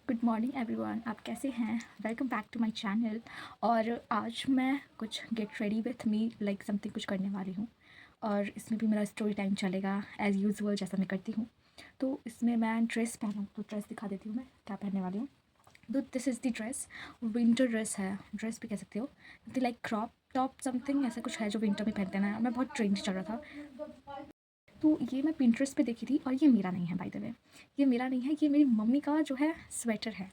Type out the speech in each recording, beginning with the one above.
Good morning everyone, आप कैसे हैं? Welcome back to my channel. और आज मैं कुछ get ready with me like something कुछ करने वाली हूँ। और इसमें भी मेरा स्टोरी टाइम चलेगा एज़ यूजुअल जैसा मैं करती हूँ। तो इसमें मैं ड्रेस पहनूँ तो ड्रेस दिखा देती हूँ मैं क्या पहनने वाली हूँ। तो this is the dress, winter dress है, ड्रेस भी कह सकते हो, something like crop top something ऐसा कुछ है जो विंटर में पहनते हैं ना। मैं बहुत ट्रेंड चल रहा था तो ये मैं पिंटरेस्ट पे देखी थी। और ये मेरा नहीं है बाय द वे, ये मेरा नहीं है, ये मेरी मम्मी का जो है स्वेटर है।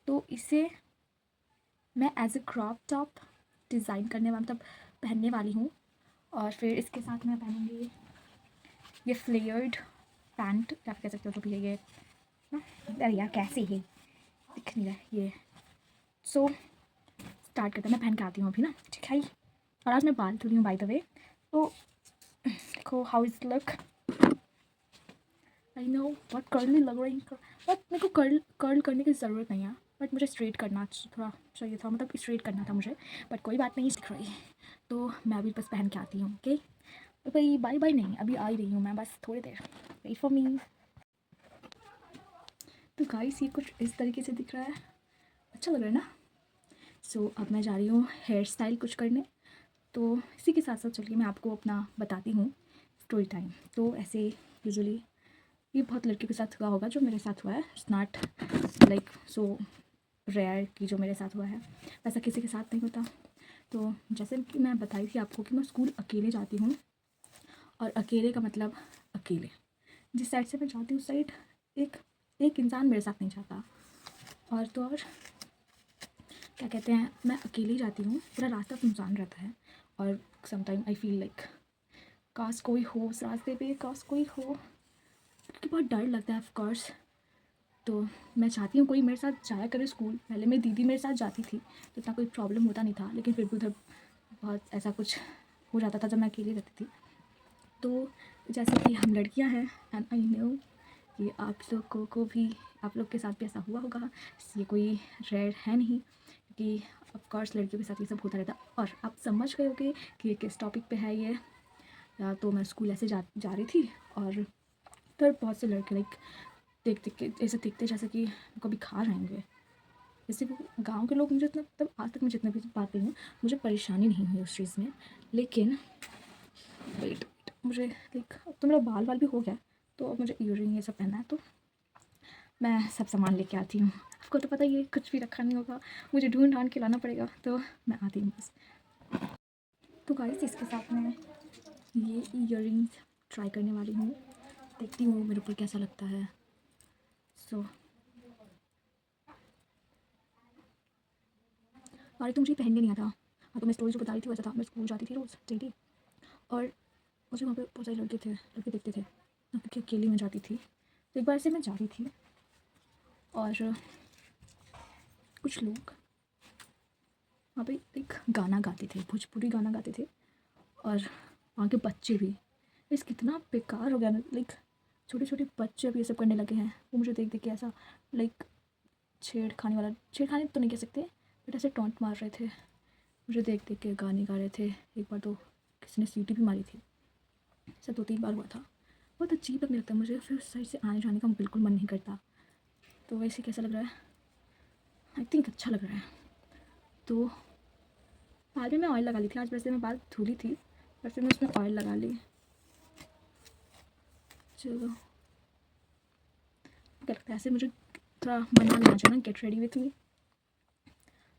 तो इसे मैं as a crop top design करने वाला मतलब पहनने वाली हूँ। और फिर इसके साथ मैं पहनूँगी ये फ्लेयर्ड पैंट या फिर कह सकते हो जो भी है ये ना। अरे यार कैसे है, दिख नहीं रहा है ये। सो स्टार्ट करते हैं, मैं पहन के आती हूँ अभी ना, ठीक है। और आज मैं बाल धुली हूँ बाय द वे। तो देखो how is look. I know बहुत कर्ली लग रही है, बट मेरे को कर्ल करने की ज़रूरत नहीं है, बट मुझे स्ट्रेट करना थोड़ा चाहिए था, मतलब स्ट्रेट करना था मुझे। बट कोई बात नहीं, सीख रही। तो मैं अभी बस पहन के आती हूँ, ओके। तो भाई बाय बाय नहीं, अभी आ ही रही हूँ मैं, बस थोड़ी देर, वेट फॉर मी। तो गाइस ये कुछ इस तरीके से दिख रहा है, अच्छा लग रहा है ना। सो अब मैं जा रही हूँ हेयर स्टाइल कुछ करने। तो इसी के साथ साथ चलिए मैं आपको अपना बताती हूँ स्टोरी टाइम। तो ऐसे यूजुअली ये बहुत लड़कियों के साथ हुआ होगा, जो मेरे साथ हुआ है, it's not like so rare कि जो मेरे साथ हुआ है वैसा किसी के साथ नहीं होता। तो जैसे कि मैं बताई थी आपको कि मैं स्कूल अकेले जाती हूँ। और अकेले का मतलब अकेले, जिस साइड से मैं जाती हूँ उस साइड एक एक इंसान मेरे साथ नहीं जाता। और तो और क्या कहते हैं, मैं अकेले जाती हूँ, पूरा रास्ता सुनसान रहता है। और समटाइम आई फील लाइक काश कोई हो उस रास्ते पे, काश कोई हो, क्योंकि बहुत डर लगता है ऑफ कोर्स। तो मैं चाहती हूँ कोई मेरे साथ जाया करे स्कूल। पहले मेरी दीदी मेरे साथ जाती थी तो इतना कोई प्रॉब्लम होता नहीं था, लेकिन फिर भी उधर बहुत ऐसा कुछ हो जाता था जब मैं अकेली रहती थी। तो जैसे कि हम लड़कियां हैं एंड आई नो कि आप लोगों को भी, आप लोग के साथ भी ऐसा हुआ होगा। ये कोई रेयर है नहीं, क्योंकि ऑफ कोर्स लड़कियों के साथ ये सब होता रहता। और आप समझ गए होगे कि ये किस टॉपिक पे है ये। या तो मैं स्कूल ऐसे जा रही थी और फिर बहुत से लड़के लाइक देख देख के ऐसे दिखते जैसे कि कभी खा रहे होंगे। जैसे वो गाँव के लोग, मुझे इतना तब आज तक मैं जितने भी बात गई हूँ मुझे परेशानी नहीं हुई उस चीज़ में। लेकिन वेट, मुझे लाइक अब तो मेरा बाल भी हो गया, तो अब मुझे ईयरिंग ये सब पहनना है। तो मैं सब सामान लेके आती हूँ, आपको तो पता ही है कुछ भी रखा नहीं होगा, मुझे ढूंढ ढांढ के लाना पड़ेगा। तो मैं आती हूँ बस। तो गाइस इसके साथ मैं ये ईयरिंग्स ट्राई करने वाली हूँ, देखती हूँ मेरे ऊपर कैसा लगता है। सो अरे तो मुझे पहनने नहीं आता। हाँ तो मैं स्टोरी जो बता रही थी वैसा था, मैं स्कूल जाती थी रोज़ डेली। और मुझे वहाँ पे बहुत सारे लड़के दिखते थे, क्योंकि अकेली में जाती थी। तो एक बार से मैं जा रही थी और कुछ लोग वहाँ पे एक गाना गाते थे, भोजपुरी गाना गाते थे। और वहाँ के बच्चे भी, इस कितना बेकार हो गया ना, लाइक छोटे छोटे बच्चे अब ये सब करने लगे हैं। वो मुझे देख देख के ऐसा लाइक छेड़खानी तो नहीं कह सकते, बट ऐसे टॉन्ट मार रहे थे, मुझे देख देख के गाने गा रहे थे। एक बार तो किसी ने सीटी भी मारी थी, ऐसा 2-3 बार हुआ था। बहुत अजीब लगने लगता है मुझे, फिर उस साइड से आने जाने का बिल्कुल मन नहीं करता। तो वैसे कैसा लग रहा है, आई थिंक अच्छा लग रहा है। तो बाल में मैं ऑयल लगा ली थी आज, वैसे मैं बाल धुली थी, वैसे मैं उसमें ऑयल लगा ली। चलो क्या लगता है, ऐसे मुझे थोड़ा बना लेना चाहिए ना, गेट रेडी विथ मी।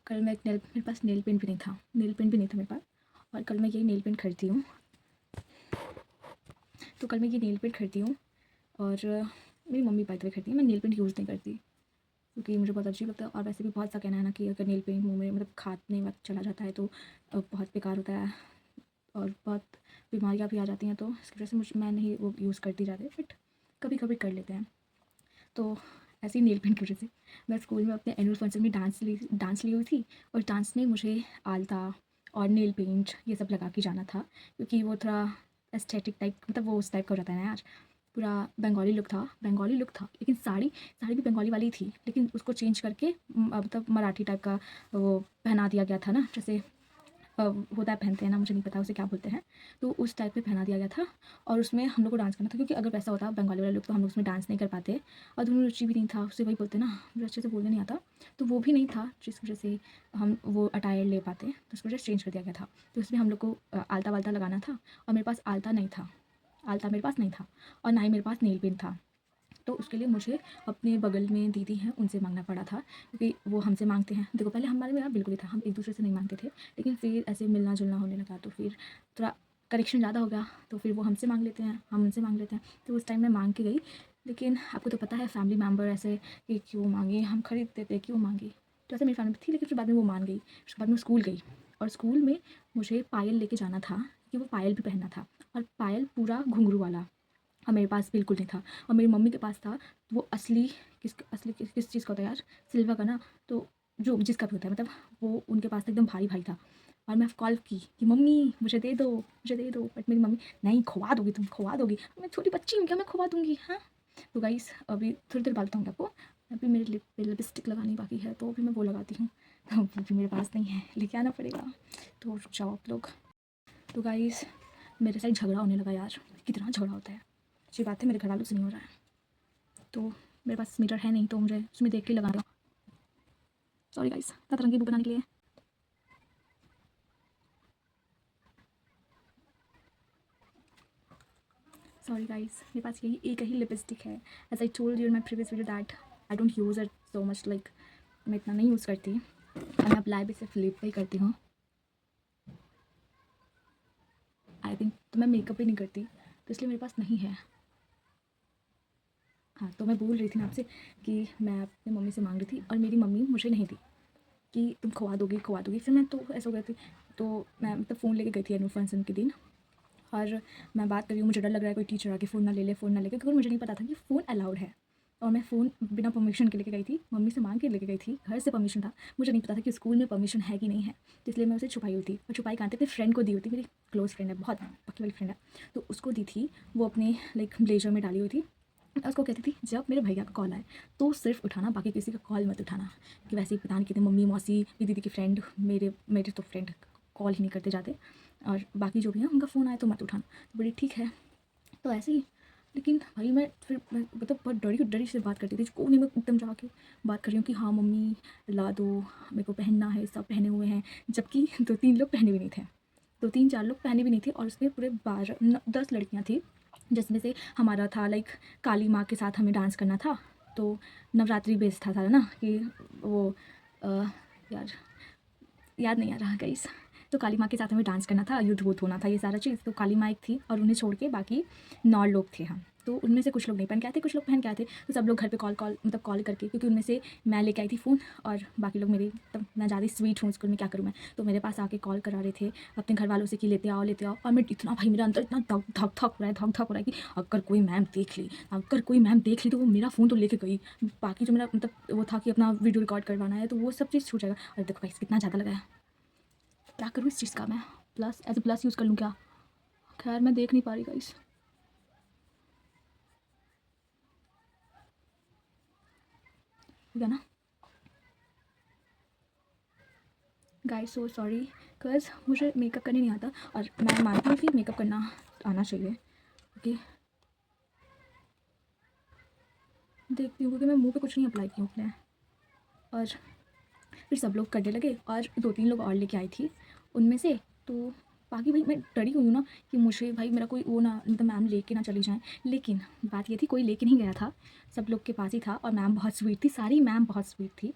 कल मैं मेरे पास नेल पेंट भी नहीं था, मेरे पास। और कल मैं ये नेल पेंट खरीदती हूँ, तो कल मैं ये नेल पेंट खरीदती हूँ। और मेरी मम्मी बाय द वे खरीदती है, मैं नेल पेंट यूज़ नहीं करती क्योंकि मुझे बहुत अजीब लगता है। और वैसे भी बहुत सा कहना है ना कि अगर नेल पेंट मुँह में मतलब खाने वक्त चला जाता है तो बहुत बेकार होता है और बहुत बीमारियाँ भी आ जाती हैं। तो इसकी वजह से मैं नहीं वो यूज़ करती ज़्यादा, बट कभी कभी कर लेते हैं। तो ऐसे ही नेल पेंट की वजह से मैं स्कूल में अपने एनुअल फंक्शन में डांस ली हुई थी। और डांस में मुझे आलता और नेल पेंट ये सब लगा के जाना था, क्योंकि वो थोड़ा एस्थेटिक टाइप, मतलब वो उस टाइप का हो जाता है ना यार। पूरा बंगाली लुक था, लेकिन साड़ी साड़ी भी बंगाली वाली थी, लेकिन उसको चेंज करके मतलब मराठी टाइप का वो पहना दिया गया था ना। जैसे होता है पहनते हैं ना, मुझे नहीं पता उसे क्या बोलते हैं, तो उस टाइप में पहना दिया गया था। और उसमें हम लोग को डांस करना था, क्योंकि अगर वैसा होता बंगाली वाले लोग तो हम लोग उसमें डांस नहीं कर पाते। और दोनों रुचि भी नहीं था, उससे वही बोलते ना, मुझे अच्छे से बोलने नहीं आता, तो वो भी नहीं था जिस वजह से हम वो अटायर ले पाते, तो उसकी वजह से चेंज कर दिया गया था। तो उसमें हम लोग को आलता वालता लगाना था, और मेरे पास आलता नहीं था, आलता मेरे पास नहीं था, और ना ही मेरे पास नेल पेंट था। तो उसके लिए मुझे अपने बगल में दीदी हैं उनसे मांगना पड़ा था, क्योंकि वो हमसे मांगते हैं। देखो पहले हमारे में यार बिल्कुल ही था, हम एक दूसरे से नहीं मांगते थे, लेकिन फिर ऐसे मिलना जुलना होने लगा तो फिर थोड़ा करेक्शन ज़्यादा हो गया, तो फिर वो हमसे मांग लेते हैं, हम उनसे मांग लेते हैं। तो उस टाइम मैं मांग के गई, लेकिन आपको तो पता है फैमिली मेम्बर ऐसे कि क्यों मांगे, हम खरीद देते क्यों मांगे, तो ऐसे मेरी फैमिली थी। लेकिन फिर बाद में वो मान गई, उसके बाद में स्कूल गई, और स्कूल में मुझे पायल लेके जाना था, कि वो पायल भी पहनना था, और पायल पूरा घुंघरू वाला, और मेरे पास बिल्कुल नहीं था। और मेरी मम्मी के पास था, वो असली किस चीज़ का होता है यार, सिल्वर का ना, तो जो जिसका भी होता है, मतलब वो उनके पास था, एकदम भारी भारी था। और मैं कॉल की कि मम्मी मुझे दे दो, मुझे दे दो, बट मेरी मम्मी नहीं, खुआ दोगी तुम, खुआ दोगी, मैं छोटी बच्ची हूँ क्या, मैं खुआ दूँगी, हाँ। तो गाइस अभी थोड़ी देर बाद बताऊँगी आपको, अभी मेरे लिप पे लिपस्टिक लगानी बाकी है, तो अभी मैं वो लगाती हूँ, तो वो भी मेरे पास नहीं है, लेके आना पड़ेगा, तो रुक जाओ आप लोग। तो गाइस मेरे साथ झगड़ा होने लगा यार, कितना झगड़ा होता है, अच्छी बात है मेरे घर वालों से नहीं हो रहा है। तो मेरे पास मीटर है नहीं, तो मुझे उसमें देख के लगाना। सॉरी गाइस, तरंगी बुक बनाने के लिए। सॉरी गाइस, मेरे पास यही एक ही लिपस्टिक है। As I told you in my previous video that I don't use it so much, like मैं इतना नहीं यूज़ करती, और मैं अप्लाई भी सिर्फ लिप पे ही करती हूँ, आई थिंक। तो मैं मेकअप भी नहीं करती, तो इसलिए मेरे पास नहीं है। हाँ, तो मैं बोल रही थी ना आपसे कि मैं अपनी मम्मी से मांग रही थी, और मेरी मम्मी मुझे नहीं दी, कि तुम खुआ दोगी खुआ दोगी। फिर मैं तो ऐसा हो गई थी, तो मैं मतलब फ़ोन लेके गई थी एनुअल फंक्शन के दिन, और मैं बात कर रही हूँ, मुझे डर लग रहा है कोई टीचर आके फ़ोन ना ले ले, फ़ोन ना लेके, क्योंकि मुझे नहीं पता था कि फ़ोन अलाउड है। और मैं फ़ोन बिना परमिशन के लेके गई थी, मम्मी से मांग के लेके गई थी, घर से परमिशन था, मुझे नहीं पता था कि स्कूल में परमिशन है कि नहीं है, तो इसलिए मैं उसे छुपाई हुई थी। और छुपाई कहाँ थी, अपनी फ्रेंड को दी हुई थी, मेरी क्लोज़ फ्रेंड है, बहुत पक्की वाली फ्रेंड है, तो उसको दी थी। वो अपने लाइक ब्लेजर में डाली हुई थी। मैं उसको कहती थी जब मेरे भैया का कॉल आए तो सिर्फ उठाना, बाकी किसी का कॉल मत उठाना, कि वैसे ही पता नहीं कितने मम्मी मौसी मेरी दीदी की फ्रेंड, मेरे मेरे तो फ्रेंड कॉल ही नहीं करते जाते, और बाकी जो भी हैं उनका फ़ोन आए तो मत उठाना। तो बड़ी ठीक है, तो ऐसे ही। लेकिन भाई मैं फिर मैं मतलब बहुत डरी डरी से बात करती थी, कोने में एकदम जाके बात कर रही हूँ कि हाँ मम्मी ला दो, मेरे को पहनना है, सब पहने हुए हैं, जबकि 2-3 लोग पहने भी नहीं थे, 2-3-4 लोग पहने भी नहीं थे, और उसमें पूरे 10 लड़कियाँ थी, जिसमें से हमारा था लाइक काली माँ के साथ हमें डांस करना था। तो नवरात्रि बेस था सारा ना, कि वो अ, यार याद नहीं आ रहा गाइस। तो काली माँ के साथ हमें डांस करना था, युद्ध वुद्ध होना था, ये सारा चीज़। तो काली माँ एक थी, और उन्हें छोड़ के बाकी 9 लोग थे हम। तो उनमें से कुछ लोग नहीं पहन के आए थे, कुछ लोग पहन के आए थे, तो सब लोग घर पे कॉल करके, क्योंकि उनमें से मैं लेके आई थी फ़ोन, और बाकी लोग मेरे, तब मैं ज़्यादा स्वीट हूँ स्कूल में, क्या करूँ मैं, तो मेरे पास आके कॉल करा रहे थे अपने घर वालों से कि लेते आओ लेते आओ। और मैं इतना, भाई मेरा अंदर इतना धक धक धक हो रहा है, धक धक हो रहा है कि अगर कोई मैम देख ली, अगर कोई मैम देख ली तो वो मेरा फ़ोन तो लेके गई, बाकी जो मेरा मतलब वो था कि अपना वीडियो रिकॉर्ड करवाना है, तो वो सब चीज़ छूट जाएगा। और देखो भाई कितना ज़्यादा लगा है, क्या करूँ इस चीज़ का मैं, plus as a plus use कर लूँ क्या, खैर मैं देख नहीं पा रही गाइस, ठीक है ना गाइस, सो सॉरी, बिकॉज मुझे मेकअप करने नहीं आता, और मैं मानती हूँ कि मेकअप करना आना चाहिए, ओके। देखती हूँ, क्योंकि मैं मुंह पे कुछ नहीं अप्लाई की हूँ अपने, और फिर सब लोग करने लगे, और 2-3 लोग और लेके आई थी उनमें से। तो बाकी भाई मैं डरी हुई हूँ ना, कि मुझे भाई मेरा कोई वो ना, मतलब मैम लेके ना चली जाएँ। लेकिन बात ये थी कोई लेके नहीं गया था, सब लोग के पास ही था, और मैम बहुत स्वीट थी, सारी मैम बहुत स्वीट थी।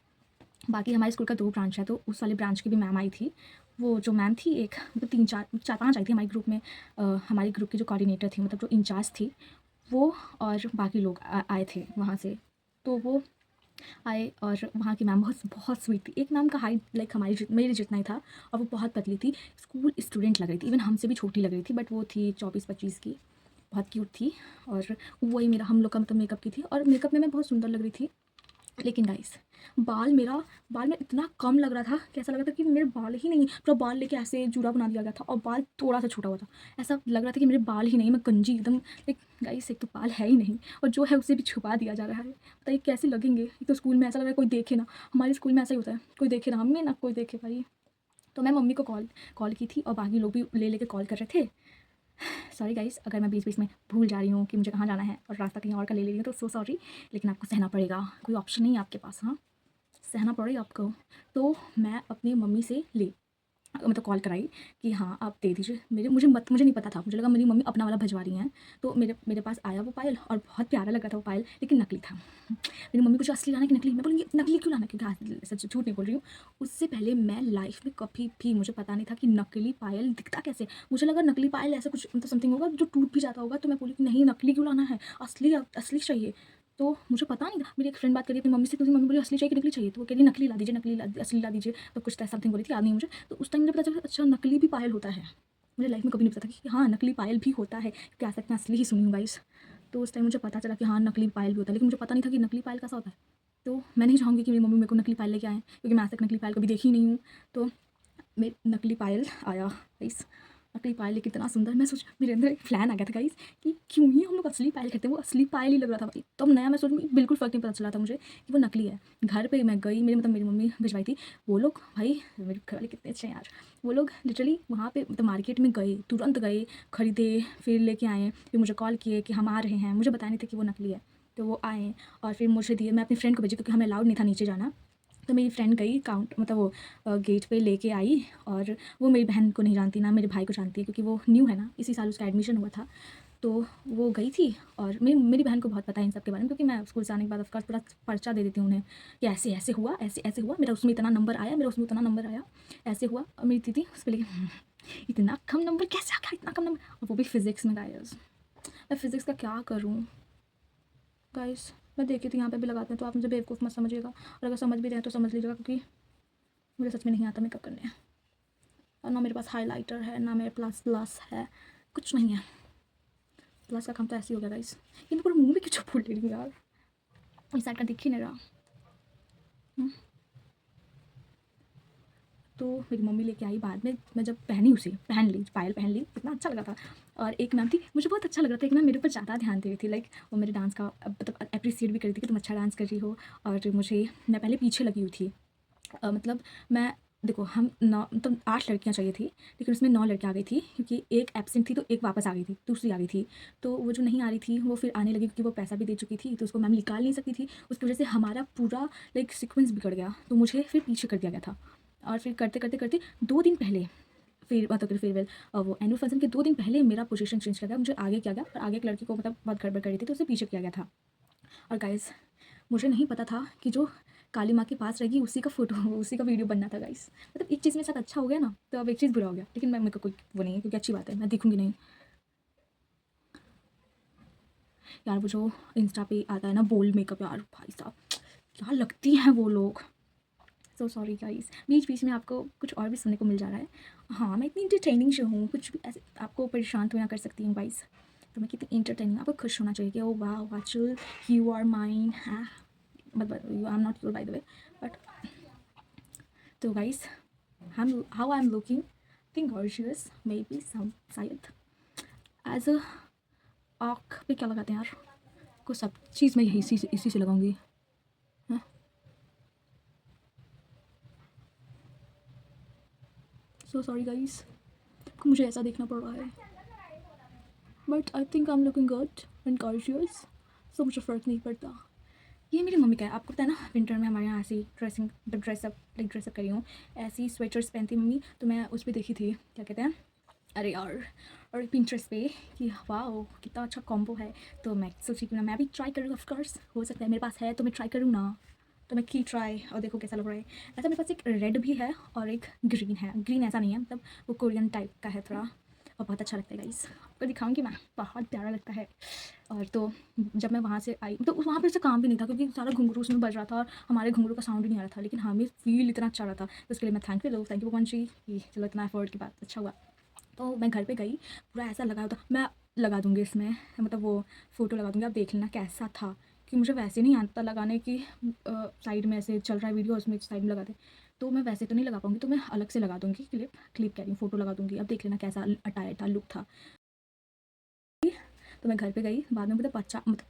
बाकी हमारे स्कूल का 2 ब्रांच है, तो उस वाले ब्रांच की भी मैम आई थी। वो जो मैम थी, एक मतलब 3-4 4-5 आई थी हमारे ग्रुप में, हमारे ग्रुप की जो कोऑर्डिनेटर थी, मतलब जो इंचार्ज थी वो, और बाकी लोग आए थे वहाँ से। तो वो आए, और वहाँ की मैम बहुत बहुत स्वीट थी। एक मैम का हाइट लाइक मेरे जितना ही था, और वो बहुत पतली थी, स्कूल स्टूडेंट लग रही थी, इवन हमसे भी छोटी लग रही थी, बट वो थी 24-25 की, बहुत क्यूट थी। और वही मेरा हम लोग का मतलब मेकअप की थी, और मेकअप में मैं बहुत सुंदर लग रही थी। लेकिन गाइस बाल में इतना कम लग रहा था कि ऐसा लग रहा था कि मेरे बाल ही नहीं, पूरा बाल लेके ऐसे जूड़ा बना दिया गया था, और बाल थोड़ा सा छोटा हुआ था, ऐसा लग रहा था कि मेरे बाल ही नहीं, मैं गंजी एकदम। लाइक गाइस एक तो बाल है ही नहीं, और जो है उसे भी छुपा दिया जा रहा है, बताइए कैसे लगेंगे। एक तो स्कूल में ऐसा लग रहा है कोई देखे ना, हमारे स्कूल में ऐसा ही होता है, कोई देखे ना हमें ना कोई देखे भाई। तो मैं मम्मी को कॉल की थी और बाकी लोग भी ले कॉल कर रहे थे। सॉरी गाइस, अगर मैं बीच-बीच में भूल जा रही हूँ कि मुझे कहाँ जाना है और रास्ता कहीं और का ले रही हूँ तो सो सॉरी, लेकिन आपको सहना पड़ेगा, कोई ऑप्शन नहीं है आपके पास, हाँ, सहना पड़ेगा आपको। तो मैं अपनी मम्मी से मतलब कॉल कराई कि हाँ, आप दे दीजिए। मुझे नहीं पता था, मुझे लगा मेरी मम्मी अपना वाला भिजवा रही हैं। तो मेरे पास आया वो पायल और बहुत प्यारा लगा था वो पायल, लेकिन नकली था। मेरी मम्मी पूछी असली लाना है कि नकली? मैं बोली नकली क्यों लाना है? क्योंकि हाँ, सच झूठ नहीं बोल रही हूँ। उससे पहले मैं लाइफ़ में कभी भी मुझे पता नहीं था कि नकली पायल दिखता कैसे? मुझे लगा नकली पायल ऐसा कुछ मतलब समथिंग होगा जो टूट भी जाता होगा, तो मैं बोली कि नहीं, नकली क्यों लाना है? असली चाहिए। तो मुझे पता नहीं था। मेरी एक फ्रेंड बात कर रही थी अपनी मम्मी से, तो उसकी मम्मी बोली असली चाहिए कि नकली चाहिए? तो वो कह रही नकली ला दीजिए, असली ला दीजिए। तो कुछ ऐसा समथिंग बोली थी, याद नहीं मुझे। तो उस टाइम मुझे पता चला अच्छा नकली भी पायल होता है। मुझे लाइफ़ में कभी नहीं पता था कि हाँ, नकली पायल भी होता है। क्योंकि आज तक मैं असली ही सुनी हूँ गाइस। तो उस टाइम मुझे पता चला कि हाँ, नकली पायल भी होता है, लेकिन मुझे पता नहीं था कि नकली पायल कैसा होता है। तो मैं नहीं चाहूँगी कि मेरी मम्मी मेरे को नकली पायल लेके आएँ, क्योंकि मैं आज तक नकली पायल कभी देखी ही नहीं हूँ। तो नकली पायल आया गाइस। नकली पायल लेके इतना सुंदर, मैं सोच मेरे अंदर एक प्लान आ गया था गाइस कि क्यों ही हम लोग असली पायल खरीदते हैं। वो असली पायल ही लग रहा था भाई। तब नया मैं सोच बिल्कुल फ़र्क नहीं पता चला था मुझे कि वो नकली है। घर पे मैं गई, मेरी मम्मी भिजवाई थी। वो लोग भाई, मेरे घर वाले कितने अच्छे हैं यार। वो लोग लिटरली वहाँ पे मतलब मार्केट में गए, तुरंत गए, खरीदे, फिर लेके आए, फिर मुझे कॉल किए कि हम आ रहे हैं। मुझे बताया नहीं था कि वो नकली है। तो वो आए और फिर मुझे दिए। मैं अपनी फ्रेंड को भेजी क्योंकि हमें अलाउड नहीं था नीचे जाना। तो मेरी फ्रेंड गई मतलब वो गेट पे लेके आई। और वो मेरी बहन को नहीं जानती, ना मेरे भाई को जानती है, क्योंकि वो न्यू है ना, इसी साल उसका एडमिशन हुआ था। तो वो गई थी और मेरी बहन को बहुत पता है इन सब के बारे में, क्योंकि मैं स्कूल से आने के बाद ऑफ कोर्स पूरा पर्चा दे देती हूँ उन्हें कि ऐसे ऐसे हुआ, ऐसे ऐसे हुआ, मेरा उसमें इतना नंबर आया, मेरा उसमें उतना नंबर आया, ऐसे हुआ। और मेरी दीदी उस पर लेकिन इतना कम नंबर कैसे आ गया, इतना कम नंबर, और वो भी फिज़िक्स में गाइस। मैं फ़िज़िक्स का क्या करूँ गाइस? मैं देखी थी यहाँ पे भी लगाते हैं, तो आप मुझे बेवकूफ़ मत समझिएगा, और अगर समझ भी रहे हैं तो समझ लीजिएगा, क्योंकि मुझे सच में नहीं आता मेकअप करने। और ना मेरे पास हाइलाइटर है, ना मेरे पास ब्लश है, कुछ नहीं है। ब्लश का काम तो ऐसे ही हो गया गाइस। ये मैं पूरा मुँह में क्यों फूल ले रही हूँ यार, इस साइड का दिख ही नहीं रहा। तो मेरी मम्मी लेके आई बाद में, मैं जब पहन ली, पायल पहन ली, इतना अच्छा लगा था। और एक मैम थी, मुझे बहुत अच्छा लग रहा था, एक मैम मेरे ऊपर ज़्यादा ध्यान दे रही थी, लाइक वो मेरे डांस का मतलब अप्रिसिएट भी कर रही थी कि तुम अच्छा डांस कर रही हो। और मैं पहले पीछे लगी हुई थी। मतलब मैं देखो, हम 9 मतलब 8 लड़कियाँ चाहिए थी, लेकिन उसमें 9 लड़कियाँ आ गई थी, क्योंकि एक एब्सेंट थी तो एक वापस आ गई थी, दूसरी आ गई थी। तो वो जो नहीं आ रही थी वो फिर आने लगी, क्योंकि वो पैसा भी दे चुकी थी, तो उसको मैम निकाल नहीं सकती थी। उसकी वजह से हमारा पूरा लाइक सीक्वेंस बिगड़ गया, तो मुझे फिर पीछे कर दिया गया था। और फिर करते 2 दिन पहले फिर मतलब फेयरवेल वो एनुअल फंक्शन के 2 दिन पहले मेरा पोजीशन चेंज किया गया, मुझे आगे किया गया, और आगे एक लड़की को मतलब बहुत गड़बड़ कर रही थी, तो उसे पीछे किया गया था। और गाइस, मुझे नहीं पता था कि जो काली माँ के पास रहेगी उसी का फ़ोटो उसी का वीडियो बनना था गाइस। मतलब एक चीज़ मेरे साथ अच्छा हो गया ना, तो अब एक चीज़ बुरा हो गया, लेकिन मेरे को कोई वो नहीं है, क्योंकि अच्छी बात है, मैं दिखूँगी नहीं। यार वो जो इंस्टा पे आता है ना बोल्ड मेकअप, यार भाई साहब क्या लगती हैं वो लोग। सो सॉरी गाइस, बीच-बीच में आपको कुछ और भी सुनने को मिल जा रहा है। हाँ, मैं इतनी एंटरटेनिंग शो हूँ, कुछ भी ऐसे आपको परेशान तो ना कर सकती हूँ गाइस। तो मैं कितनी एंटरटेनिंग, आपको खुश होना चाहिए कि oh wow Aanchal, you are mine, हाँ, but I am not your by the way, but तो guys, how I'm looking, think gorgeous, maybe some शायद एज अ आँख पे क्या लगाते हैं यार, को सब चीज़ मैं यही इसी से लगाऊंगी। हाँ, सो सॉरी गाइस, मुझे ऐसा देखना पड़ रहा है, but I think I am looking good and gorgeous, so मुझे फ़र्क नहीं पड़ता। ये मेरी मम्मी का है, आपको पता है ना, विंटर में हमारे यहाँ ऐसी ड्रेसअप करी हूँ, ऐसी स्वेटर्स पहनती मम्मी। तो मैं उस पर देखी थी, क्या कहते हैं, अरे यार, और पिंटरेस्ट पे कि वाओ कितना अच्छा कॉम्बो है। तो मैं सोची कि ना मैं भी ट्राई करूँ, ऑफ कोर्स हो सकता है मेरे पास है तो मैं ट्राई करूँ ना। तो मैं की ट्राई और देखो कैसा लग रहा है। ऐसा मेरे पास एक रेड भी है और एक ग्रीन है। ग्रीन ऐसा नहीं है, मतलब वो कोरियन टाइप का है थोड़ा, और बहुत अच्छा लगता है गाइस, आपको दिखाऊंगी मैं, बहुत प्यारा लगता है। और तो जब मैं वहाँ से आई तो वहाँ पे ऐसा काम भी नहीं था, क्योंकि सारा घुंघरू उसमें बज रहा था और हमारे घुंघरू का साउंड भी नहीं आ रहा था, लेकिन हमें फील इतना अच्छा रहा था। तो उसके लिए मैं थैंक यू पंची कि चलो इतना एफर्ट की बात अच्छा हुआ। तो मैं घर पे गई, पूरा ऐसा लगा होता, मैं लगा दूँगी इसमें, मतलब वो फ़ोटो लगा दूँगी, आप देख लेना कैसा था, कि मुझे वैसे नहीं आता लगाने की, साइड में ऐसे चल रहा है वीडियो उसमें साइड में लगा दे, तो मैं वैसे तो नहीं लगा पाऊँगी, तो मैं अलग से लगा दूँगी क्लिप कह रही हूँ, फ़ोटो लगा दूँगी, अब देख लेना कैसा अटायर था, लुक था। तो मैं घर पे गई, बाद में पता बच्चा मतलब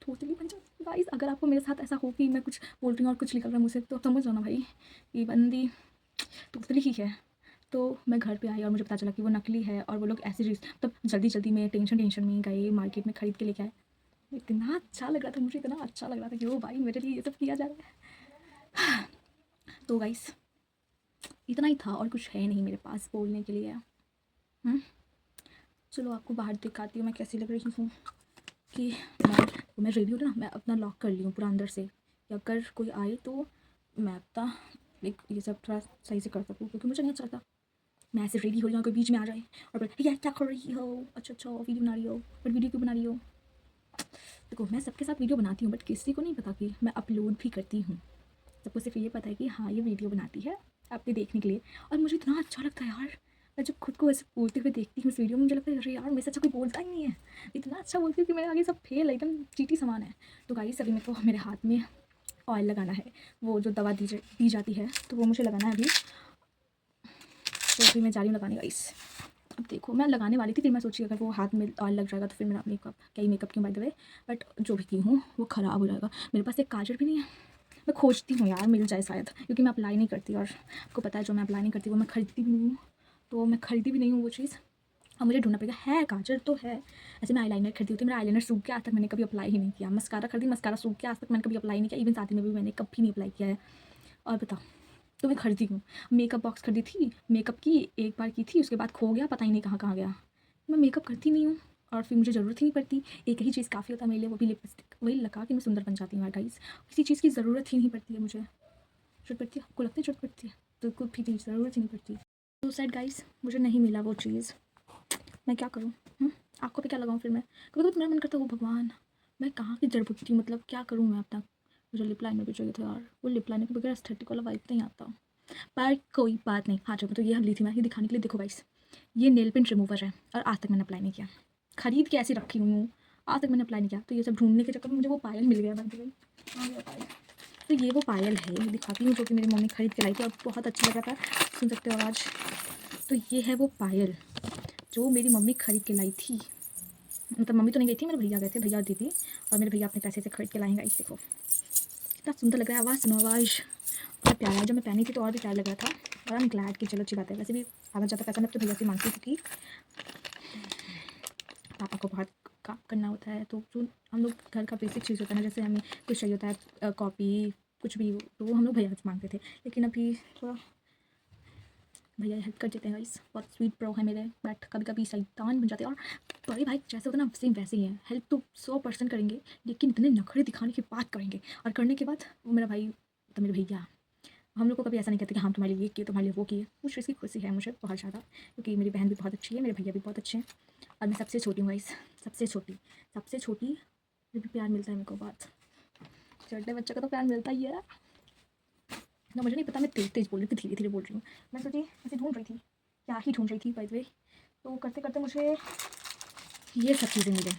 टोटली बन जाती गाइस। अगर आपको मेरे साथ ऐसा हो कि मैं कुछ बोल रही हूँ और कुछ निकल रहा है मुझसे, तो समझ लो ना भाई, ये बंदी तो उतनी ही है। तो मैं घर पे आई और मुझे पता चला कि वो नकली है और वो लोग ऐसे मतलब जल्दी-जल्दी में टेंशन में गए मार्केट में ख़रीद के लेके आए। इतना अच्छा लग रहा था मुझे, इतना अच्छा लग रहा था कि ओ भाई मेरे लिए ये सब किया जा रहा है। तो गाइस इतना ही था और कुछ है नहीं मेरे पास बोलने के लिए। चलो आपको बाहर दिखाती हूँ मैं कैसी लग रही हूँ। कि मैं रेडी हूँ ना, मैं अपना लॉक कर ली हूँ पूरा अंदर से कि अगर कोई आए तो मैं अपना एक ये सब थोड़ा सही से कर सकूँ, क्योंकि मुझे नहीं अच्छा लगता मैं ऐसे रेडी हो जाऊँ कोई बीच में आ जाए और फिर यार क्या कर रही हो, अच्छा वीडियो बना रही हो, पर वीडियो क्यों बना रही हो। देखो मैं सबके साथ वीडियो बनाती हूँ बट किसी को नहीं पता कि मैं अपलोड भी करती हूँ। सबको सिर्फ ये पता है कि हाँ ये वीडियो बनाती है आपने देखने के लिए। और मुझे इतना अच्छा लगता है यार, मैं जब खुद को ऐसे बोलते हुए देखती हूँ इस वीडियो में मुझे लगता है अरे यार मेरे से अच्छा कोई बोलता ही नहीं है, इतना अच्छा बोलती हूँ कि मेरे आगे सब फेल है, एकदम चीटी समान है। तो गाइस अभी मेरे को मेरे हाथ में ऑयल लगाना है, वो जो दवा दी जाती है तो वो मुझे लगाना है अभी। तो अभी मैं जा रही हूँ लगाने गाइस। अब देखो मैं लगाने वाली थी, फिर मैं सोची अगर वो हाथ में ऑयल लग जाएगा तो फिर मेरा मेकअप क्या ही मेकअप क्यों बाय द वे, बट जो भी की हूँ वो ख़राब हो जाएगा। मेरे पास एक काजल भी नहीं है, मैं खोजती हूँ यार मिल जाए शायद, क्योंकि मैं अप्लाई नहीं करती और आपको पता है जो मैं अप्लाई नहीं करती वो मैं खरीदती भी नहीं हूँ। तो मैं खरीदी भी नहीं हूँ वो चीज़, अब मुझे ढूंढना पड़ेगा। है काजल तो है, ऐसे मैं आईलाइनर खरीदी होती, मेरा आईलाइनर सूख के आज तक मैंने कभी अप्लाई ही नहीं किया। मस्कारा खरीदी, मस्कारा सूख के आज तक मैंने कभी अप्लाई नहीं किया, इवन शादी में भी मैंने कभी नहीं अप्लाई किया है। और बताओ तो मैं खरीदी हूँ। मेकअप बॉक्स खरीदी थी मेकअप की, एक बार की थी उसके बाद खो गया, पता ही नहीं कहाँ कहाँ गया। मैं मेकअप करती नहीं हूँ और फिर मुझे ज़रूरत ही नहीं पड़ती, एक ही चीज़ काफ़ी होता है मेरे लिए, वो भी लिपस्टिक, वही लगा के मैं सुंदर बन जाती हूँ यार गाइस। किसी चीज़ की ज़रूरत ही नहीं पड़ती है मुझे। जरूरत पड़ती है आपको लगता है जरूरत पड़ती है, तो कुछ भी चीज़ ज़रूरत ही नहीं पड़ती। तो साइड गाइस मुझे नहीं मिला वो चीज़, मैं क्या करूँ। आपको पे क्या लगाऊँ फिर मैं, कभी कभी मेरा मन करता है वो भगवान मैं कहाँ की जड़ बुकती हूँ, मतलब क्या करूँ मैं अपना। मुझे लिप लाइनर भी चाहिए था यार, वो लिप लाइनर के बगैर एस्थेटिक वाला वाइब नहीं आता। पर कोई बात नहीं, हाँ चलो तो ये ली थी मैं ये दिखाने के लिए। देखो गाइस ये नेल पेंट रिमूवर है और आज तक मैंने अप्लाई नहीं किया, खरीद के ऐसी रखी हूँ आज तक मैंने अप्लाई नहीं किया। तो ये सब ढूंढने के चक्कर में मुझे वो पायल मिल गया भाई। तो ये वो पायल है, ये दिखाती हूँ जो कि मेरी मम्मी खरीद के लाई थी और बहुत अच्छा लगा था, सुन सकते हो आवाज़। तो ये है वो पायल जो मेरी मम्मी खरीद के लाई थी, मतलब मम्मी तो नहीं गई थी, मेरे भैया गए थे, भैया और दीदी, और मेरे भैया अपने पैसे से खरीद के लाएंगे। इस देखो कितना सुंदर लग रहा है, आवाज़ सुनो आवाज़ बहुत प्यारा है। जब मैं पहनी थी तो और भी प्यारा लग रहा था और आई एम ग्लैड कि चलो अच्छी बात है। वैसे भी आधा ज़्यादा पैसा मैं तो भैया से मांगती थी कि पापा को बहुत काम करना होता है, तो जो हम लोग घर का बेसिक चीज़ होता है ना, जैसे हमें कुछ चाहिए होता है कॉपी कुछ भी, तो वो हम लोग भैया से मांगते थे। लेकिन अभी थोड़ा भैया हेल्प कर देते हैं गाइस, बहुत स्वीट प्रो है मेरे, बट कभी कभी शैतान बन जाते हैं। और बड़े भाई जैसे होता है ना सेम वैसे ही है, हेल्प तो 100% करेंगे लेकिन इतने नखरे दिखाने के बाद करेंगे, और करने के बाद वो मेरा भाई तो मेरे भैया हम लोग को कभी ऐसा नहीं कहते कि हम तुम्हारे लिए किए तुम्हारे लिए वो किए। उस चीज़ की खुशी है मुझे बहुत ज़्यादा, क्योंकि मेरी बहन भी बहुत अच्छी है, मेरे भैया भी बहुत अच्छे हैं और मैं सबसे छोटी हूँ गाइस, सबसे छोटी जब भी प्यार मिलता है मेरे को बहुत, छोटे बच्चों को तो प्यार मिलता ही है ना। मुझे नहीं पता मैं तेज तेज बोल रही हूँ कि धीरे धीरे बोल रही हूँ, मैं सोची ऐसे ढूंढ रही थी, क्या ही ढूंढ रही थी बाय द वे। तो करते करते मुझे ये सब चीज़ें मिले,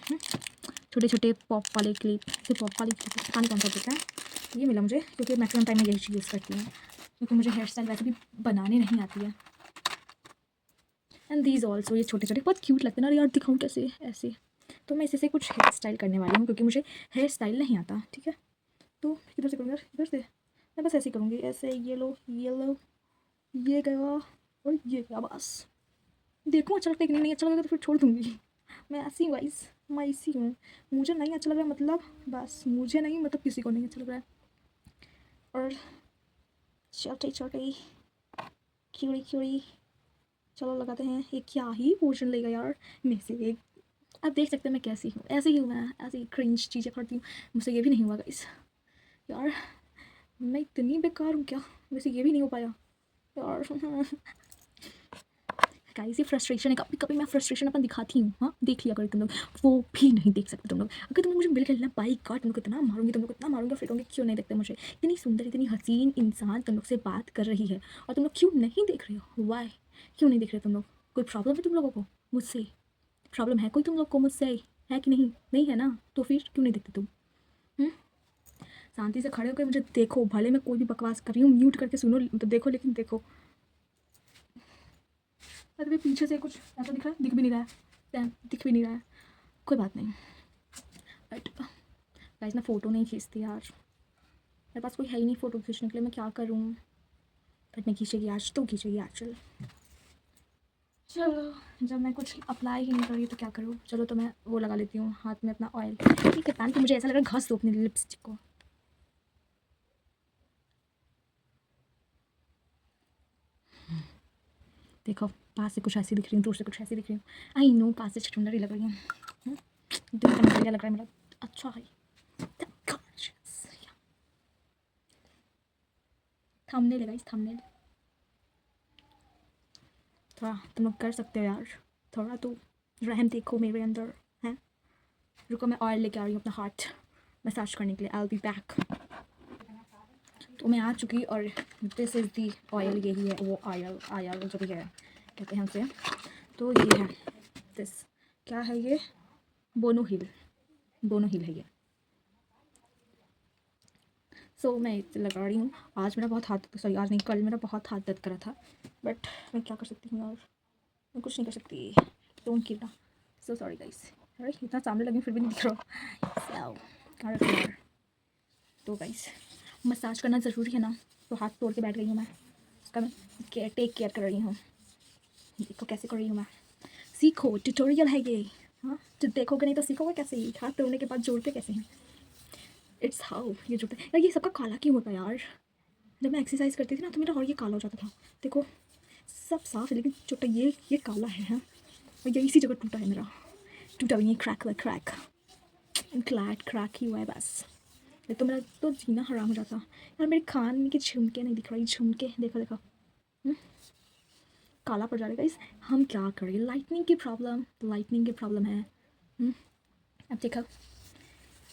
छोटे छोटे पॉप वाले क्लिप, फिर पॉप वाली क्लिप पता नहीं कौन सा होता है, ये मिला मुझे क्योंकि मैक्सिमम टाइम मैं यही चीज़ यूज़ करती हूँ, क्योंकि मुझे हेयर स्टाइल वैसे भी बनाने नहीं आती है। एंड दीज ऑल्सो, ये छोटे छोटे बहुत क्यूट लगते हैं ना यार, दिखाऊँ कैसे ऐसे। तो मैं इसी से कुछ हेयर स्टाइल करने वाली हूँ क्योंकि मुझे हेयर स्टाइल नहीं आता, ठीक है। तो इधर से करूँगी यार, इधर से मैं बस ऐसे ही करूँगी, ऐसे ये लो ये गया और ये गया, बस देखूँ अच्छा लगता है कि नहीं अच्छा लगेगा तो फिर छोड़ दूँगी। मैं ऐसी हूँ गाइस, मैं ऐसी हूँ, मुझे नहीं अच्छा लग रहा है मतलब बस मुझे नहीं, मतलब किसी को नहीं अच्छा लग रहा है। और छोटे छोटे क्यूरी चलो लगाते हैं। ये क्या ही पोर्शन लेगा यार में से एक, आप देख सकते हैं मैं कैसी हूँ, ऐसे ही हूँ मैं, ऐसी क्रिंज चीज़ें करती हूँ, मुझसे ये भी नहीं हुआ गाइस यार, मैं इतनी बेकार हूँ क्या, वैसे ये भी नहीं हो पाया यार। गाइस ये फ्रस्ट्रेशन है, कभी कभी मैं फ्रस्ट्रेशन अपन दिखाती हूँ, हाँ देख लिया करो तुम लोग, वो भी नहीं देख सकते तुम लोग। अगर तुम लोग मुझे मिल लेना बाई गॉड तुम लोग इतना मारूंगी, तुम लोग इतना मारूंगा, फिर होंगे क्यों नहीं देखते मुझे, इतनी सुंदर इतनी हसीन इंसान तुम लोग से बात कर रही है और तुम लोग क्यों नहीं देख रहे हो, वाई क्यों नहीं देख रहे तुम लोग, कोई प्रॉब्लम है तुम लोगों को मुझसे, प्रॉब्लम है कोई तुम लोग को मुझसे, है कि नहीं, नहीं है ना, तो फिर क्यों नहीं देखते तुम। शांति से खड़े होकर मुझे देखो, भले मैं कोई भी बकवास कर रही हूँ म्यूट करके सुनो तो देखो, लेकिन देखो अरे पीछे से कुछ ऐसा दिख रहा है, दिख भी नहीं रहा है, दिख भी नहीं रहा है, कोई बात नहीं। बट गाइस मैं फ़ोटो नहीं खींचती यार, मेरे पास कोई है ही नहीं फ़ोटो खींचने के लिए, मैं क्या करूँ। बट मैं खींचेगी आज तो खींचेगी आज। चलो जब मैं कुछ अप्लाई ही नहीं कर रही तो क्या करूँ, चलो तो मैं वो लगा लेती हूँ हाथ में अपना ऑयल। ठीक है, पैन तो मुझे ऐसा लग रहा है घस दो अपनी लिपस्टिक को। देखो पास से कुछ ऐसी दिख रही हूँ, दूर से कुछ ऐसी दिख रही हूँ। आई नो पास से चिकनदारी लग रही है, दिल का नजरिया लग रहा है मेरा अच्छा है। थंबनेल है गाइस, थंबनेल। थोड़ा तुम लोग कर सकते हो यार, थोड़ा तो रहम देखो मेरे अंदर है। रुको मैं ऑयल लेके आ रही हूँ अपना हाथ मसाज करने के लिए। I will be back. तो मैं आ चुकी और दिस इज़ दी ऑयल, यही है वो ऑयल, ऑयल जो भी है कहते हैं उसे। तो ये है दिस, क्या है ये, बोनो हिल, बोनो हिल है ये। सो मैं इसे लगा रही हूँ। आज मेरा बहुत हाथ, सॉरी आज नहीं कल मेरा बहुत हाथ दर्द करा था, बट मैं क्या कर सकती हूँ यार, मैं कुछ नहीं कर सकती। डोंट कीप ना, सो सॉरी गाइस। अरे इतना सामने लगे फिर भी नहीं दिख रहा। यार तो गाइस मसाज करना ज़रूरी है ना, तो हाथ तोड़ के बैठ गई हूँ मैं, उसका मैं टेक केयर कर रही हूँ। देखो कैसे कर रही हूँ मैं, सीखो, ट्यूटोरियल है ये। हाँ तो देखोगे नहीं तो सीखोगे कैसे, हाथ तोड़ने के बाद जोड़ते कैसे हैं, इट्स हाउ ये जुड़ता है यार। ये सबका काला क्यों होता है यार, जब मैं एक्सरसाइज करती थी ना तो मेरा और ये काला हो जाता था। देखो सब साफ है लेकिन छोटा ये काला है, हाँ। और ये इसी जगह टूटा है मेरा, टूटा भी नहीं, क्रैक क्रैक क्रैक ही हुआ है बस। ये तो मेरा तो जीना हराम हो जाता यार। मेरे कान में के झुमके नहीं दिख रही, झुमके देखो देखो, काला पड़ जा रहा है गाइस। हम क्या करें, लाइटनिंग की प्रॉब्लम, लाइटनिंग की प्रॉब्लम है। अब देखो,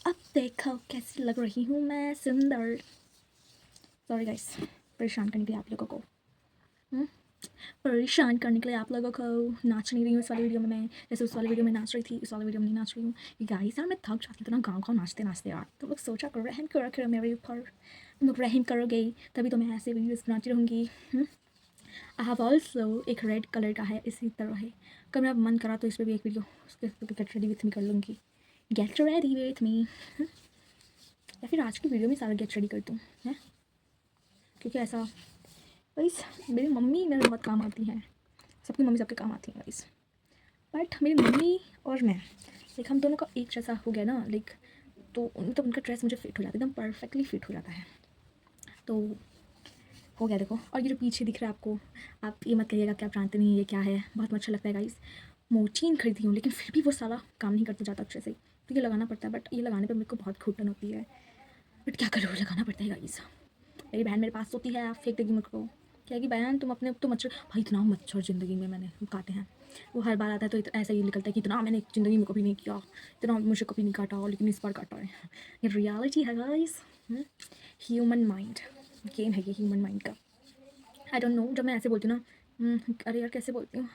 अब देखो कैसी लग रही हूँ मैं, सुंदर। सॉरी गाइस परेशान करने के लिए आप लोगों को, परेशान करने के लिए आप लोगों को। नाच नहीं रही हूँ इस वाली वीडियो में मैं, जैसे उस वाली वीडियो में नाच रही थी, इस वाली वीडियो में नहीं नाच रही हूँ। गाइस यार मैं थक जाती हूँ इतना गाँव नाचते नाचते यार। तो लोग सोचा करो, रहम करो मेरे ऊपर, तुम लोग रहम करोगे तभी तो मैं ऐसे वीडियोज़ बनाती रहूँगी। आई हैव ऑल्सो एक रेड कलर का है इसी तरह है, कल मेरा मन करा तो इस पर भी एक वीडियो उसके गेट रेडी विथ मी कर लूँगी, गेट रेडी विथ मी। या फिर आज की वीडियो में सारा गेट रेडी कर दूँ है, क्योंकि ऐसा गाइस मेरी मम्मी मेरे बहुत काम आती हैं, सबकी मम्मी सबके काम आती हैं गाइस, बट मेरी मम्मी और मैं लाइक हम दोनों का एक जैसा हो गया ना लाइक, तो मतलब उनका ड्रेस मुझे फिट हो जाता है, एकदम परफेक्टली फिट हो जाता है। तो हो गया देखो। और ये जो पीछे दिख रहा है आपको, आप ये मत कहिएगा कि आप जानते नहीं ये क्या है, बहुत अच्छा लगता है गाइस। मोचीन खरीदी हूँ लेकिन फिर भी वो सारा काम नहीं करते जाता अच्छे से, तो ये लगाना पड़ता है, बट ये लगाने पर मेरे को बहुत घुटन होती है, बट क्या करूँ लगाना पड़ता है गाइस। मेरी बहन मेरे पास सोती है, आप फेंक देगी मेरे को, कहेगी बहन तुम अपने तो मच्छर, भाई इतना मच्छर ज़िंदगी में मैंने काटे हैं। वो हर बार आता है तो ऐसा ही निकलता है कि इतना मैंने ज़िंदगी में कभी नहीं किया, इतना मुझे कभी नहीं काटा, लेकिन इस बार काटा है। ये रियलिटी है गाइस, ह्यूमन माइंड गेम है ये, ह्यूमन माइंड का। आई डोंट नो, जब मैं ऐसे बोलती हूँ ना, अरे यार कैसे बोलती हूँ,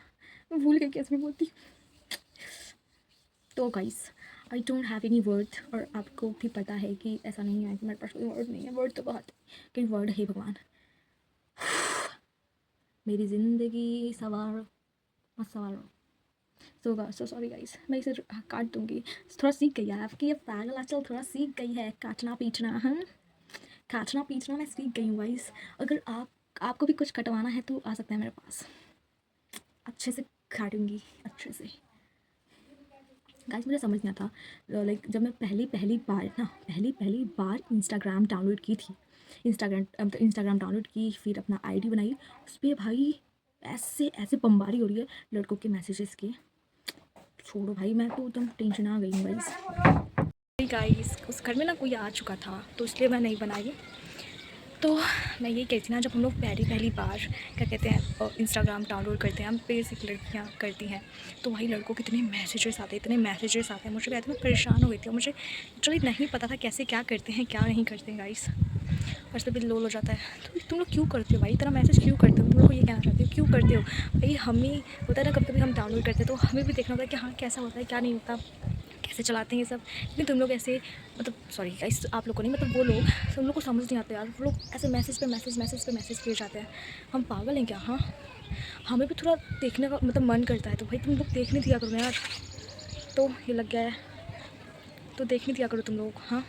मैं भूल गई कैसे बोलती। तो guys I don't have any word, और आपको भी पता है कि ऐसा नहीं है कि मेरे पास कोई वर्ड नहीं है, वर्ड तो बहुत है, कई वर्ड है भगवान। मेरी ज़िंदगी सवार मत सवारो। सो सॉरी गाइस, मैं इसे काट दूँगी। थोड़ा सीख गई है आपकी ये पागल आंचल, थोड़ा सीख गई है काटना पीटना, हाँ काटना पीटना मैं सीख गई हूँ गाइस। अगर आपको भी कुछ कटवाना है तो आ सकता है मेरे पास, अच्छे से काटूँगी अच्छे से। गाइस मुझे समझ नहीं आता, लाइक जब मैं पहली बार इंस्टाग्राम डाउनलोड की थी, इंस्टाग्राम डाउनलोड की, फिर अपना आईडी बनाई, उस पर भाई ऐसे ऐसे बमबारी हो रही है लड़कों के मैसेजेस की, छोड़ो भाई मैं तो एकदम टेंशन आ गई हूँ गाइस। उस घर में ना कोई आ चुका था तो इसलिए मैं नहीं बनाई। तो मैं ये कहती ना, जब हम लोग पहली बार क्या कहते हैं इंस्टाग्राम डाउनलोड करते हैं, हम बेसिक लड़कियाँ करती हैं, तो वही लड़कों के इतने मैसेजेस आते हैं, मुझे कहते मैं परेशान हो गई थी, और मुझे एक्चुअली नहीं पता था कैसे क्या करते हैं क्या नहीं करते हैं गाइस, और से भी लोल हो जाता है। तो तुम लोग क्यों करते हो भाई, इतना मैसेज क्यों करते हो, तुम लोग को ये कहना चाहती हो क्यों करते हो भाई। हमें होता है ना कभी कभी हम डाउनलोड करते हैं तो हमें भी देखना होता है कि हाँ कैसा होता है क्या नहीं होता, कैसे चलाते हैं ये सब, लेकिन तुम लोग ऐसे मतलब सॉरी गाइस आप लोग को नहीं, मतलब वो लोग, तुम लोग को समझ नहीं आता यार, वो लोग ऐसे मैसेज पे मैसेज किए जाते हैं। हम पागल हैं क्या, हाँ हमें भी थोड़ा देखने का मतलब मन करता है, तो भाई तुम लोग देखने दिया करो यार। तो ये लग गया है तो देखने दिया करो तुम लोग, हाँ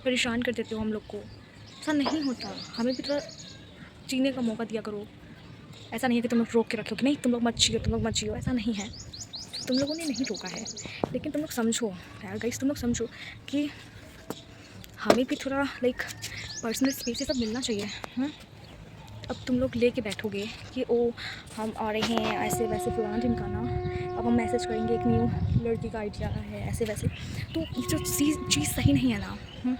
परेशान कर देते हो हम लोग को, ऐसा नहीं होता, हमें भी थोड़ा जीने का मौका दिया करो। ऐसा नहीं है कि तुम लोग रोक के रखो कि नहीं तुम लोग मत जियो, तुम लोग मत जियो, ऐसा नहीं है। तुम लोगों ने नहीं रोका है, लेकिन तुम लोग समझो यार गाइस, तुम लोग समझो कि हमें भी थोड़ा लाइक पर्सनल स्पेस ये सब मिलना चाहिए। अब तुम लोग लेके बैठोगे कि ओ हम आ रहे हैं ऐसे वैसे फलाना ढिमकाना, अब हम मैसेज करेंगे एक न्यू लड़की का आइडिया है ऐसे वैसे, तो ये जो चीज़ सही नहीं है ना।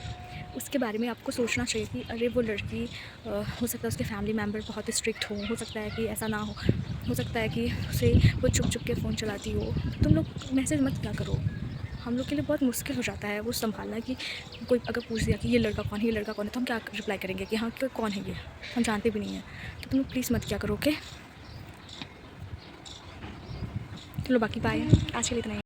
उसके बारे में आपको सोचना चाहिए कि अरे वो लड़की हो सकता है उसके फैमिली मेम्बर बहुत स्ट्रिक्ट हो सकता है कि ऐसा ना हो सकता है कि उसे वो चुप चुप के फ़ोन चलाती हो। तुम लोग मैसेज मत किया करो, हम लोग के लिए बहुत मुश्किल हो जाता है वो संभालना कि कोई अगर पूछ दिया कि ये लड़का कौन है, ये लड़का कौन है, तो हम क्या रिप्लाई करेंगे कि हाँ कौन है ये, हम जानते भी नहीं हैं। तो तुम लोग प्लीज़ मत किया करो, ओके। चलो बाकी बाय, आज के लिए इतना ही।